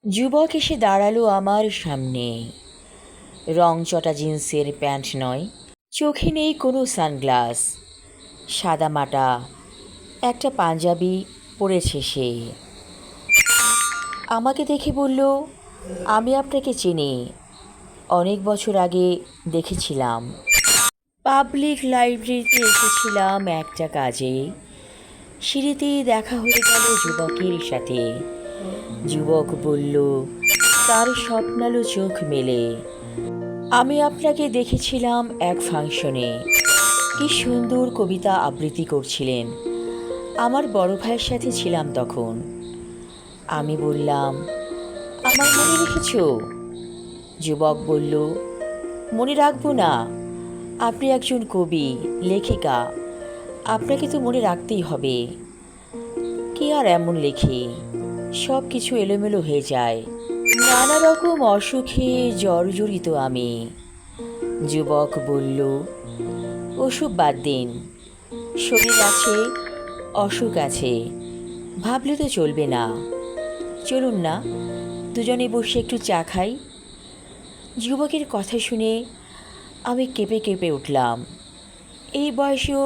যুবক এসে দাঁড়ালো আমার সামনে। রংচটা জিন্সের প্যান্ট নয়, চোখে নেই কোনো সানগ্লাস, সাদামাটা একটা পাঞ্জাবি পরেছে সে। আমাকে দেখে বলল, আমি আপনাকে চিনি, অনেক বছর আগে দেখেছিলাম। পাবলিক লাইব্রেরিতে এসেছিলাম একটা কাজে। সিঁড়িতেই দেখা হয়ে গেল যুবকের সাথে। যুবক বলল, তার স্বপ্নালো চোখ মেলে, আমি আপনাকে দেখেছিলাম এক ফাংশনে। কি সুন্দর কবিতা আবৃত্তি করছিলেন। আমার বড় ভাইয়ের সাথে ছিলাম তখন। আমি বললাম, আমার মনে রেখেছ? যুবক বলল, মনে রাখবো না? আপনি একজন কবি, লেখিকা, আপনাকে তো মনে রাখতেই হবে। কি আর এমন লেখি, সব কিছু এলোমেলো হয়ে যায়। নানা রকম অসুখে জর্জরিত আমি। যুবক বলল, ওসব বাদ দিন, শরীর আছে, অসুখ আছে, ভাবলে তো চলবে না। চলুন না, দুজনে বসে একটু চা খাই। যুবকের কথা শুনে আমি কেঁপে কেঁপে উঠলাম। এই বয়সেও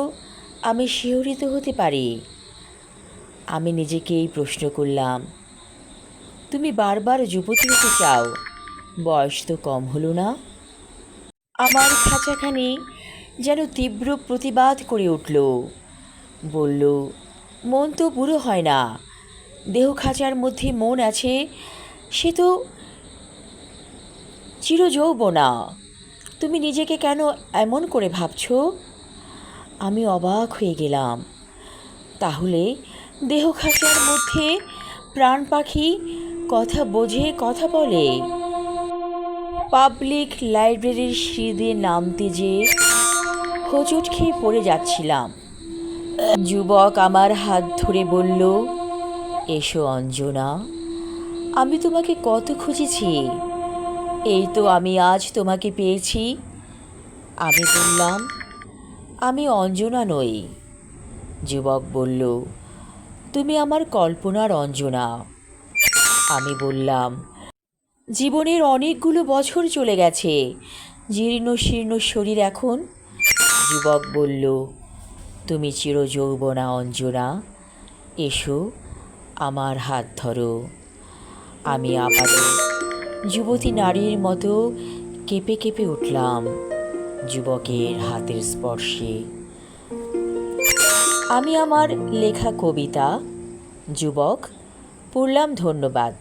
আমি শিহরিত হতে পারি? আমি নিজেকেই প্রশ্ন করলাম, তুমি বারবার যুবতী হতে চাও, বয়স তো কম হলো না? আমার খাঁচাখানি যেন তীব্র প্রতিবাদ করে উঠল। বলল, মন তো বুড়ো হয় না, দেহ খাঁচার মধ্যে মন আছে, সে তো চিরযৌবনা। তুমি নিজেকে কেন এমন করে ভাবছো? আমি অবাক হয়ে গেলাম। তাহলে দেহ খাঁচার মধ্যে প্রাণ পাখি কথা বোঝে, কথা বলে? পাবলিক লাইব্রেরির সিঁড়ি দিয়ে নামতে যেয়ে হোঁচট খেয়ে পড়ে যাচ্ছিলাম। যুবক আমার হাত ধরে বলল, এসো অঞ্জনা, আমি তোমাকে কত খুঁজেছি, এই তো আমি আজ তোমাকে পেয়েছি। আমি বললাম, আমি অঞ্জনা নই। যুবক বলল, তুমি আমার কল্পনার অঞ্জনা। আমি বললাম, জীবনের অনেকগুলো বছর চলে গেছে, জীর্ণ শীর্ণ শরীর এখন। যুবক বলল, তুমি চিরযৌবনা অঞ্জনা, এসো আমার হাত ধরো। আমি আবারও যুবতী নারীর মতো কেঁপে কেঁপে উঠলাম যুবকের হাতের স্পর্শে। আমি আমার লেখা কবিতা যুবক পড়লাম, ধন্যবাদ।